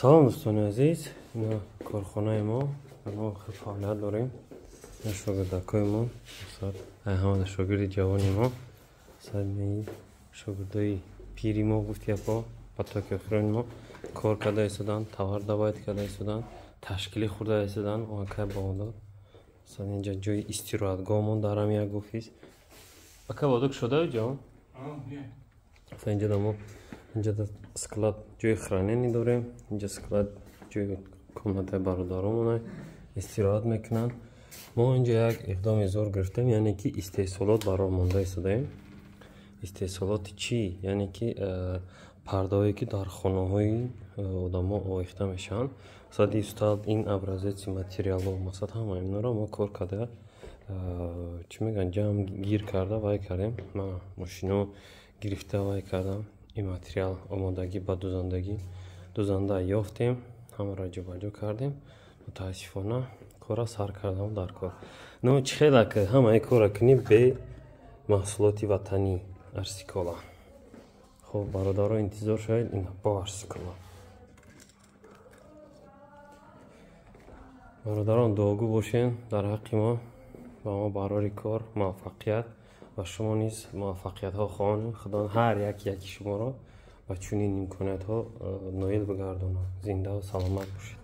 سلام دوستان عزیز، اینا کارخانه ما خیلی فعالیت داریم. شاگردکایمون همه شاگرد جوانی ما سرمی شاگردای پیری ما گفت یکا پتا که اخرین ما کار کرده ایستادن، توار باید کرده ایستادن، تشکیلی خورده ایستادن و که باونداد مثلا اینجا جای استراحتگاهمون دارم یک گفیست اکا بادک شده جان؟ مثلا اینجا دامو اینجا سکلات جای خرانینی داریم. اینجا سکلات جای کمنات برادرامونه استراحت میکنن. ما اینجا یک اقدام زور گرفتیم، یعنی که استحصالات برای مونده ایستادیم. استحصالات چی؟ یعنی که پرده‌ای که در خانه های آدما آویخته میشن. مثلا استاد این ابرزه متریال و مثلا همه اینا رو ما کار کرده چی میگن جمع گیر کرده وای کردیم. ما ماشینو گرفته وای کردم. این متریال آمادگی با دوزنده یافتیم، همه را جابجا کردیم. متاسفانه کارا سر کردم در کار. نو چخیله که همه کارا کنیم به محصولات وطنی ارسیکالا. خب برادرها انتظار شاید این با ارسیکالا. برادران دعاگو باشین در حق ما و ما برای کار موفقیت و شما نیز موفقیت ها خواهان خدا هر یکی شما را و چنین امکانات ها نایل بگردانه. زنده و سلامت باشید.